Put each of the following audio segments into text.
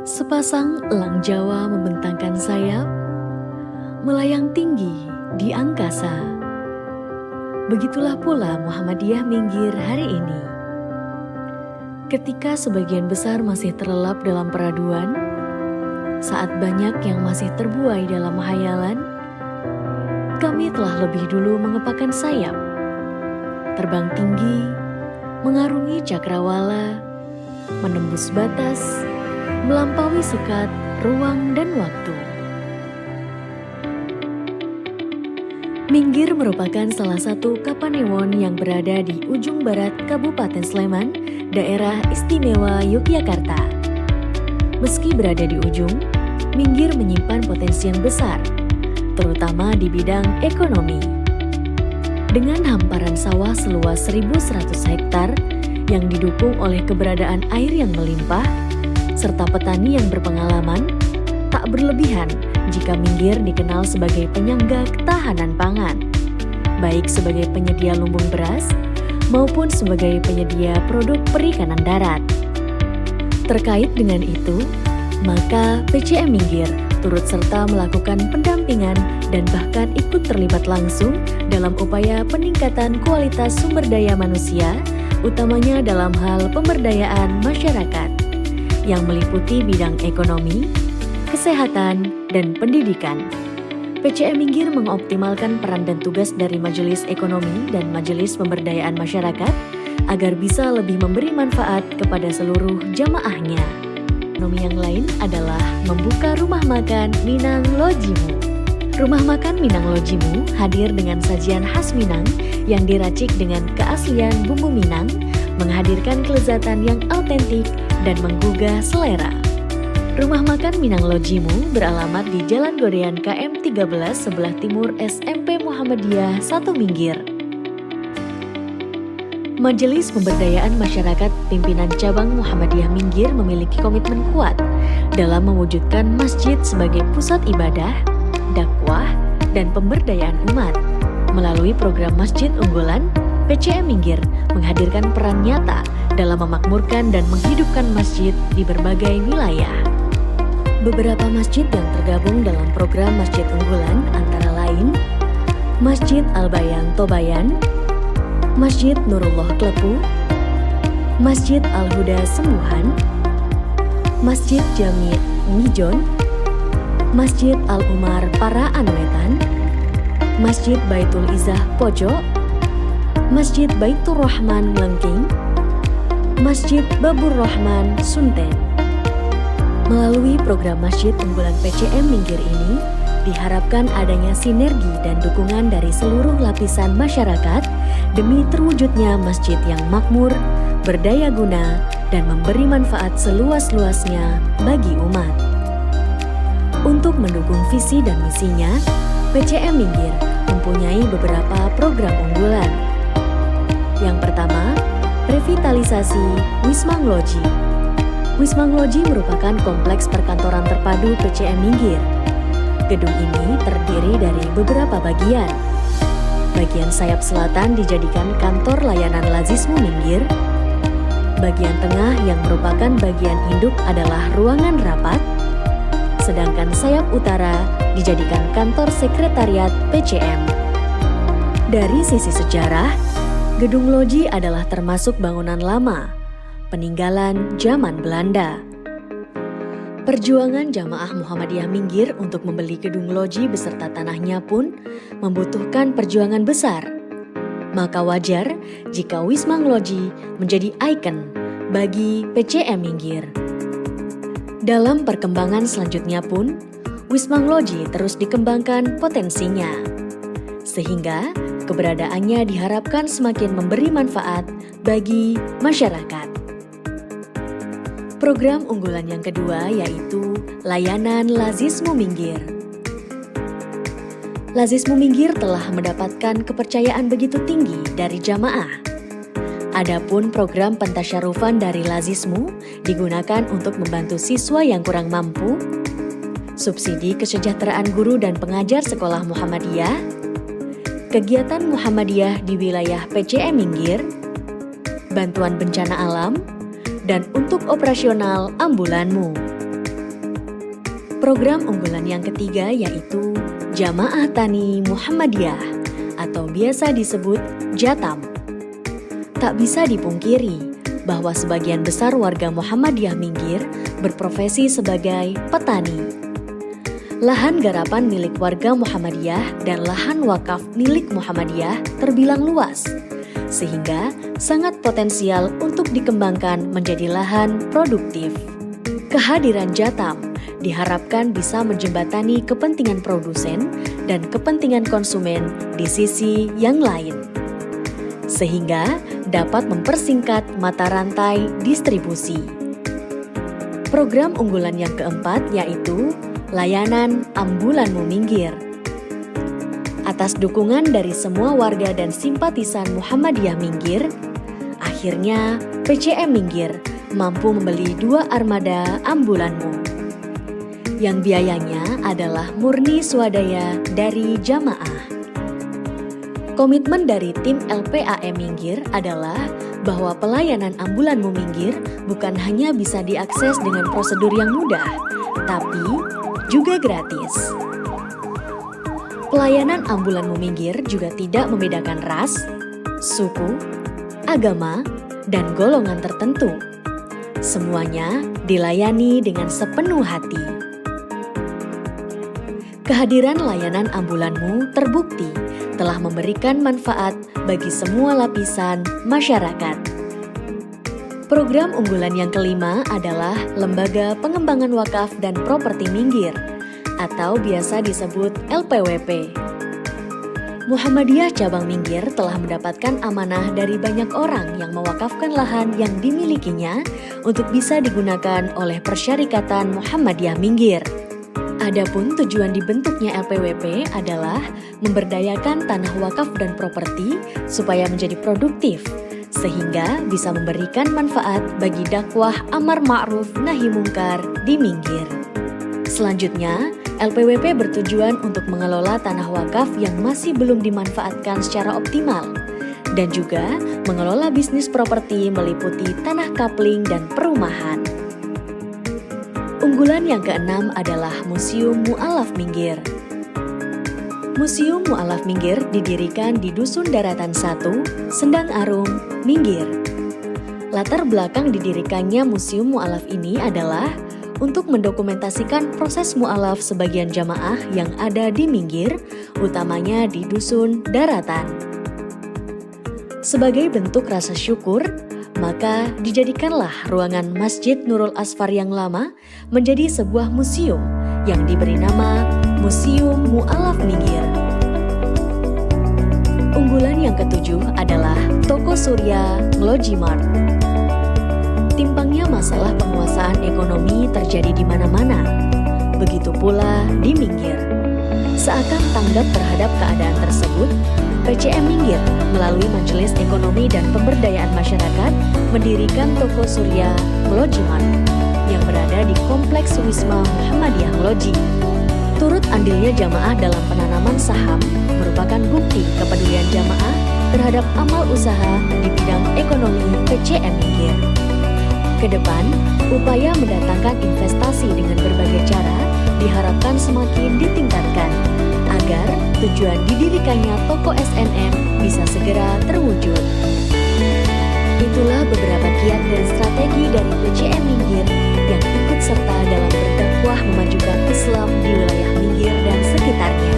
Sepasang elang Jawa membentangkan sayap, melayang tinggi di angkasa. Begitulah pula Muhammadiyah Minggir hari ini. Ketika sebagian besar masih terlelap dalam peraduan, saat banyak yang masih terbuai dalam hayalan, kami telah lebih dulu mengepakkan sayap, terbang tinggi, mengarungi cakrawala, menembus batas, melampaui sekat, ruang, dan waktu. Minggir merupakan salah satu kapanewon yang berada di ujung barat Kabupaten Sleman, daerah istimewa Yogyakarta. Meski berada di ujung, Minggir menyimpan potensi yang besar, terutama di bidang ekonomi. Dengan hamparan sawah seluas 1.100 hektar yang didukung oleh keberadaan air yang melimpah, serta petani yang berpengalaman, tak berlebihan jika Minggir dikenal sebagai penyangga ketahanan pangan, baik sebagai penyedia lumbung beras maupun sebagai penyedia produk perikanan darat. Terkait dengan itu, maka PCM Minggir turut serta melakukan pendampingan dan bahkan ikut terlibat langsung dalam upaya peningkatan kualitas sumber daya manusia, utamanya dalam hal pemberdayaan masyarakat, yang meliputi bidang ekonomi, kesehatan, dan pendidikan. PCM Minggir mengoptimalkan peran dan tugas dari Majelis Ekonomi dan Majelis Pemberdayaan Masyarakat agar bisa lebih memberi manfaat kepada seluruh jamaahnya. Ekonomi yang lain adalah membuka rumah makan Minang Lojimu. Rumah makan Minang Lojimu hadir dengan sajian khas Minang yang diracik dengan keaslian bumbu Minang, menghadirkan kelezatan yang autentik dan menggugah selera. Rumah makan Minang Lojimu beralamat di Jalan Godean KM 13 sebelah timur SMP Muhammadiyah 1 Minggir. Majelis Pemberdayaan Masyarakat Pimpinan Cabang Muhammadiyah Minggir memiliki komitmen kuat dalam mewujudkan masjid sebagai pusat ibadah, dakwah, dan pemberdayaan umat. Melalui program Masjid Unggulan, PCM Minggir menghadirkan peran nyata dalam memakmurkan dan menghidupkan masjid di berbagai wilayah. Beberapa masjid yang tergabung dalam program Masjid Unggulan antara lain Masjid Al-Bayan Tobayan, Masjid Nurullah Klepu, Masjid Al-Huda Sembuhan, Masjid Jami Ngijon, Masjid Al-Umar Para Anwetan, Masjid Baitul Izzah Pojok, Masjid Baitur Rahman Lengking, Masjid Babur Rahman Sunten. Melalui program Masjid Unggulan PCM Minggir ini, diharapkan adanya sinergi dan dukungan dari seluruh lapisan masyarakat demi terwujudnya masjid yang makmur, berdaya guna, dan memberi manfaat seluas-luasnya bagi umat. Untuk mendukung visi dan misinya, PCM Minggir mempunyai beberapa program unggulan. Yang pertama, revitalisasi Wisma Ngloji. Wisma Ngloji merupakan kompleks perkantoran terpadu PCM Minggir. Gedung ini terdiri dari beberapa bagian. Bagian sayap selatan dijadikan kantor layanan Lazismu Minggir. Bagian tengah yang merupakan bagian induk adalah ruangan rapat. Sedangkan sayap utara dijadikan kantor sekretariat PCM. Dari sisi sejarah, Gedung Loji adalah termasuk bangunan lama, peninggalan zaman Belanda. Perjuangan jamaah Muhammadiyah Minggir untuk membeli gedung loji beserta tanahnya pun membutuhkan perjuangan besar. Maka wajar jika Wisma Ngloji menjadi ikon bagi PCM Minggir. Dalam perkembangan selanjutnya pun, Wisma Ngloji terus dikembangkan potensinya, sehingga keberadaannya diharapkan semakin memberi manfaat bagi masyarakat. Program unggulan yang kedua yaitu layanan Lazismu Minggir. Lazismu Minggir telah mendapatkan kepercayaan begitu tinggi dari jamaah. Adapun program pentasyarufan dari Lazismu digunakan untuk membantu siswa yang kurang mampu, subsidi kesejahteraan guru dan pengajar sekolah Muhammadiyah, kegiatan Muhammadiyah di wilayah PCM Minggir, bantuan bencana alam, dan untuk operasional ambulanmu. Program unggulan yang ketiga yaitu Jamaah Tani Muhammadiyah atau biasa disebut JATAM. Tak bisa dipungkiri bahwa sebagian besar warga Muhammadiyah Minggir berprofesi sebagai petani. Lahan garapan milik warga Muhammadiyah dan lahan wakaf milik Muhammadiyah terbilang luas, sehingga sangat potensial untuk dikembangkan menjadi lahan produktif. Kehadiran JATAM diharapkan bisa menjembatani kepentingan produsen dan kepentingan konsumen di sisi yang lain, sehingga dapat mempersingkat mata rantai distribusi. Program unggulan yang keempat yaitu Layanan Ambulanmu Minggir. Atas dukungan dari semua warga dan simpatisan Muhammadiyah Minggir, akhirnya PCM Minggir mampu membeli 2 armada ambulanmu, yang biayanya adalah murni swadaya dari jamaah. Komitmen dari tim LPAM Minggir adalah bahwa pelayanan ambulanmu Minggir bukan hanya bisa diakses dengan prosedur yang mudah, tapi juga gratis. Pelayanan ambulanmu Minggir juga tidak membedakan ras, suku, agama, dan golongan tertentu. Semuanya dilayani dengan sepenuh hati. Kehadiran layanan ambulanmu terbukti telah memberikan manfaat bagi semua lapisan masyarakat. Program unggulan yang kelima adalah Lembaga Pengembangan Wakaf dan Properti Minggir atau biasa disebut LPWP. Muhammadiyah Cabang Minggir telah mendapatkan amanah dari banyak orang yang mewakafkan lahan yang dimilikinya untuk bisa digunakan oleh Persyarikatan Muhammadiyah Minggir. Adapun tujuan dibentuknya LPWP adalah memberdayakan tanah wakaf dan properti supaya menjadi produktif, sehingga bisa memberikan manfaat bagi dakwah amar ma'ruf nahi mungkar di Minggir. Selanjutnya, LPWP bertujuan untuk mengelola tanah wakaf yang masih belum dimanfaatkan secara optimal, dan juga mengelola bisnis properti meliputi tanah kapling dan perumahan. Unggulan yang keenam adalah Museum Mu'alaf Minggir. Museum Mu'alaf Minggir didirikan di Dusun Daratan 1, Sendang Arum, Minggir. Latar belakang didirikannya Museum Mu'alaf ini adalah untuk mendokumentasikan proses mu'alaf sebagian jamaah yang ada di Minggir, utamanya di Dusun Daratan. Sebagai bentuk rasa syukur, maka dijadikanlah ruangan Masjid Nurul Asfar yang lama menjadi sebuah museum yang diberi nama Museum Mu'alaf Minggir. Unggulan yang ketujuh adalah Toko Surya Nglojimat. Timpangnya masalah penguasaan ekonomi terjadi di mana-mana, begitu pula di Minggir. Seakan tanggap terhadap keadaan tersebut, PCM Minggir melalui Majelis Ekonomi dan Pemberdayaan Masyarakat mendirikan Toko Surya Nglojimat yang berada di Kompleks Wisma Muhammadiyah Ngloji. Turut andilnya jamaah dalam penanaman saham merupakan bukti kepedulian jamaah terhadap amal usaha di bidang ekonomi PCM Minggir. Kedepan, upaya mendatangkan investasi dengan berbagai cara diharapkan semakin ditingkatkan agar tujuan didirikannya toko SNM bisa segera terwujud. Itulah beberapa kiat dan strategi dari PCM Minggir yang ikut serta dalam berdakwah memajukan Islam di wilayah Minggir dan sekitarnya.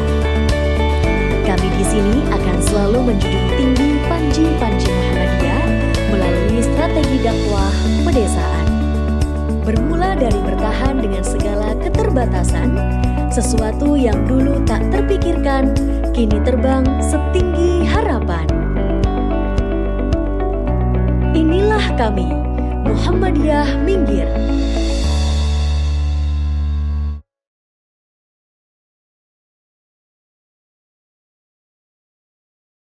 Kami di sini akan selalu menjunjung tinggi panji-panji Muhammadiyah melalui strategi dakwah pedesaan. Bermula dari bertahan dengan segala keterbatasan, sesuatu yang dulu tak terpikirkan, kini terbang setinggi harapan. Inilah kami, Muhammadiyah Minggir,